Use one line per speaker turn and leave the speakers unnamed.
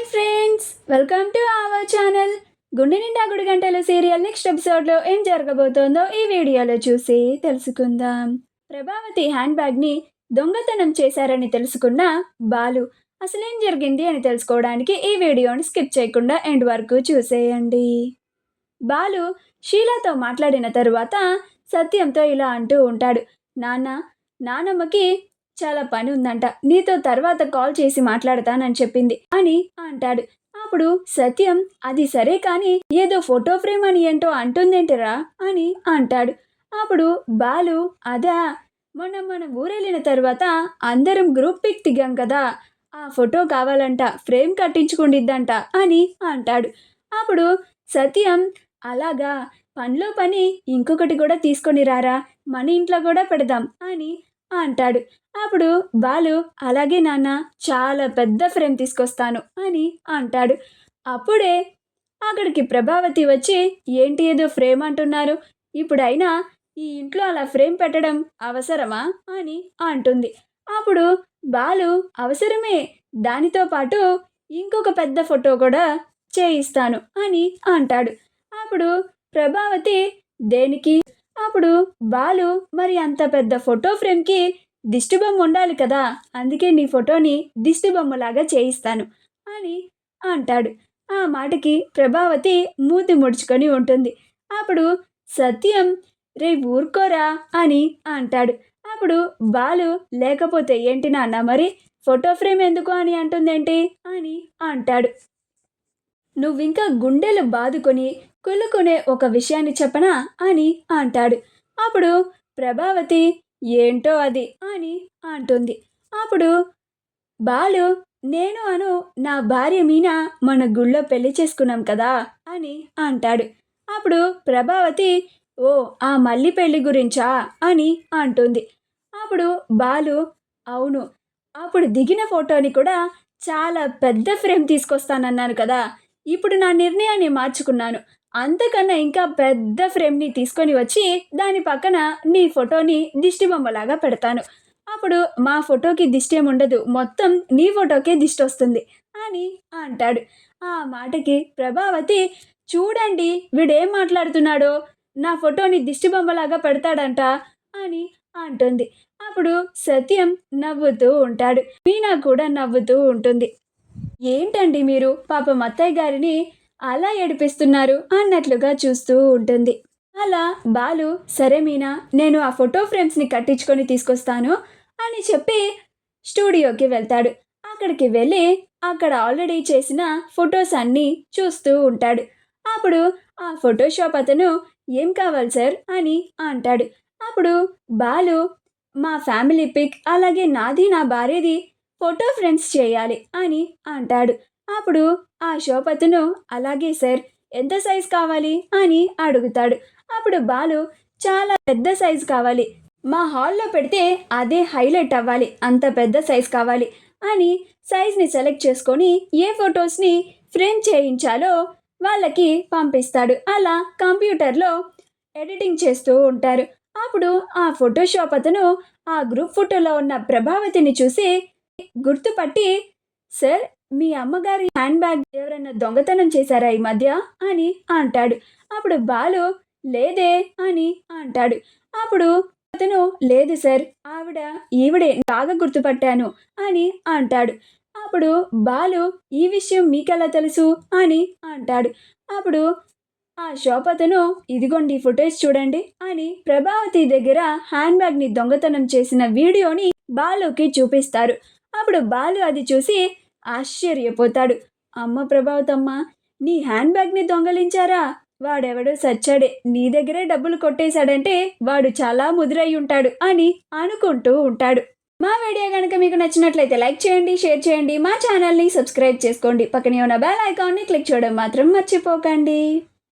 Hi friends, welcome to our channel. గుండె నిండా గుడి గంటలు సీరియల్ నెక్స్ట్ ఎపిసోడ్లో ఏం జరగబోతోందో ఈ వీడియోలో చూసి తెలుసుకుందాం. ప్రభావతి హ్యాండ్ బ్యాగ్ని దొంగతనం చేశారని తెలుసుకున్న బాలు అసలేం జరిగింది అని తెలుసుకోవడానికి ఈ వీడియోని స్కిప్ చేయకుండా ఎండ్ వరకు చూసేయండి. బాలు షీలాతో మాట్లాడిన తరువాత సత్యంతో ఇలా అంటూ ఉంటాడు. నానమ్మకి చాలా పని ఉందంట, నీతో తర్వాత కాల్ చేసి మాట్లాడతానని చెప్పింది అని అంటాడు. అప్పుడు సత్యం, అది సరే కానీ ఏదో ఫోటో ఫ్రేమ్ అని ఏంటో అంటుందేంటిరా అని అంటాడు. అప్పుడు బాలు, అదా, మనం ఊరెళ్ళిన తర్వాత అందరం గ్రూప్ పిక్ దిగాం కదా, ఆ ఫోటో కావాలంట, ఫ్రేమ్ కట్టించుకుండిద్దంట అని అంటాడు. అప్పుడు సత్యం, అలాగా, పనిలో పని ఇంకొకటి కూడా తీసుకొని రారా, మన ఇంట్లో కూడా పెడదాం అని అంటాడు. అప్పుడు బాలు, అలాగే నాన్న, చాలా పెద్ద ఫ్రేమ్ తీసుకొస్తాను అని అంటాడు. అప్పుడే అక్కడికి ప్రభావతి వచ్చి, ఏంటి ఏదో ఫ్రేమ్ అంటున్నారు, ఇప్పుడైనా ఈ ఇంట్లో అలా ఫ్రేమ్ పెట్టడం అవసరమా అని అంటుంది. అప్పుడు బాలు, అవసరమే, దానితో పాటు ఇంకొక పెద్ద ఫోటో కూడా చేయిస్తాను అని అంటాడు. అప్పుడు ప్రభావతి, దేనికి? అప్పుడు బాలు, మరి అంత పెద్ద ఫోటో ఫ్రేమ్కి దిష్టిబొమ్మ ఉండాలి కదా, అందుకే నీ ఫోటోని దిష్టిబొమ్మలాగా చేయిస్తాను అని అంటాడు. ఆ మాటకి ప్రభావతి మూతి ముడుచుకొని ఉంటుంది. అప్పుడు సత్యం, రే ఊరుకోరా అని అంటాడు. అప్పుడు బాలు, లేకపోతే ఏంటి నాన్న, మరి ఫోటో ఫ్రేమ్ ఎందుకు అని అంటుందేంటి అని అంటాడు. నువ్వింకా గుండెలు బాదుకొని కుళ్ళుకునే ఒక విషయాన్ని చెప్పనా అని అంటాడు. అప్పుడు ప్రభావతి, ఏంటో అది అని అంటుంది. అప్పుడు బాలు, నేను నా భార్య మీనా మన గుళ్ళో పెళ్లి చేసుకున్నాం కదా అని అంటాడు. అప్పుడు ప్రభావతి, ఓ, ఆ మళ్ళీ పెళ్లి గురించా అని అంటుంది. అప్పుడు బాలు, అవును, అప్పుడు దిగిన ఫోటోని కూడా చాలా పెద్ద ఫ్రేమ్ తీసుకొస్తానన్నాను కదా, ఇప్పుడు నా నిర్ణయాన్ని మార్చుకున్నాను, అంతకన్నా ఇంకా పెద్ద ఫ్రేమ్ని తీసుకొని వచ్చి దాని పక్కన నీ ఫోటోని దిష్టి బొమ్మలాగా పెడతాను, అప్పుడు మా ఫోటోకి దిష్టి ఏముండదు, మొత్తం నీ ఫోటోకే దిష్టి వస్తుంది అని అంటాడు. ఆ మాటకి ప్రభావతి, చూడండి వీడేం మాట్లాడుతున్నాడో, నా ఫోటోని దిష్టి బొమ్మలాగా పెడతాడంట అని అంటుంది. అప్పుడు సత్యం నవ్వుతూ ఉంటాడు. మీనా కూడా నవ్వుతూ ఉంటుంది. ఏంటండి మీరు పాపం అత్తయ్య గారిని అలా ఏడిపిస్తున్నారు అన్నట్లుగా చూస్తూ ఉంటుంది. అలా బాలు, సరే మీనా, నేను ఆ ఫోటో ఫ్రేమ్స్ని కట్టించుకొని తీసుకొస్తాను అని చెప్పి స్టూడియోకి వెళ్తాడు. అక్కడికి వెళ్ళి అక్కడ ఆల్రెడీ చేసిన ఫొటోస్ అన్నీ చూస్తూ ఉంటాడు. అప్పుడు ఆ ఫోటోషాప్ అతను, ఏం కావాలి సార్ అని అంటాడు. అప్పుడు బాలు, మా ఫ్యామిలీ పిక్ అలాగే నాది నా భార్యది ఫోటో ఫ్రేమ్స్ చేయాలి అని అంటాడు. అప్పుడు ఆ షాప్ అతను, అలాగే సార్, ఎంత సైజ్ కావాలి అని అడుగుతాడు. అప్పుడు బాలు, చాలా పెద్ద సైజ్ కావాలి, మా హాల్లో పెడితే అదే హైలైట్ అవ్వాలి, అంత పెద్ద సైజ్ కావాలి అని సైజ్ని సెలెక్ట్ చేసుకొని ఏ ఫొటోస్ని ఫ్రేమ్ చేయించాలో వాళ్ళకి పంపిస్తాడు. అలా కంప్యూటర్లో ఎడిటింగ్ చేస్తూ ఉంటారు. అప్పుడు ఆ ఫోటోషాప్ అతను ఆ గ్రూప్ ఫోటోలో ఉన్న ప్రభావతిని చూసి గుర్తుపట్టి, సార్, మీ అమ్మగారి హ్యాండ్ బ్యాగ్ ఎవరైనా దొంగతనం చేశారా ఈ మధ్య అని అంటాడు. అప్పుడు బాలు, లేదే అని అంటాడు. అప్పుడు అతను, లేదు సార్, ఈవిడే, బాగా గుర్తుపట్టాను అని అంటాడు. అప్పుడు బాలు, ఈ విషయం మీకెలా తెలుసు అని అంటాడు. అప్పుడు ఆ షాప్ అతను, ఇదిగోండి ఫుటేజ్ చూడండి అని ప్రభావతి దగ్గర హ్యాండ్ బ్యాగ్ని దొంగతనం చేసిన వీడియోని బాలుకి చూపిస్తారు. అప్పుడు బాలు అది చూసి ఆశ్చర్యపోతాడు. అమ్మ ప్రభావతమ్మ, నీ హ్యాండ్ బ్యాగ్ని దొంగలించారా, వాడెవడో సచ్చాడే, నీ దగ్గరే డబ్బులు కొట్టేశాడంటే వాడు చాలా ముదిరై ఉంటాడు అని అనుకుంటూ ఉంటాడు. మా వీడియో కనుక మీకు నచ్చినట్లయితే లైక్ చేయండి, షేర్ చేయండి, మా ఛానల్ని సబ్స్క్రైబ్ చేసుకోండి, పక్కనే ఉన్న బెల్ ఐకాన్ని క్లిక్ చేయడం మాత్రం మర్చిపోకండి.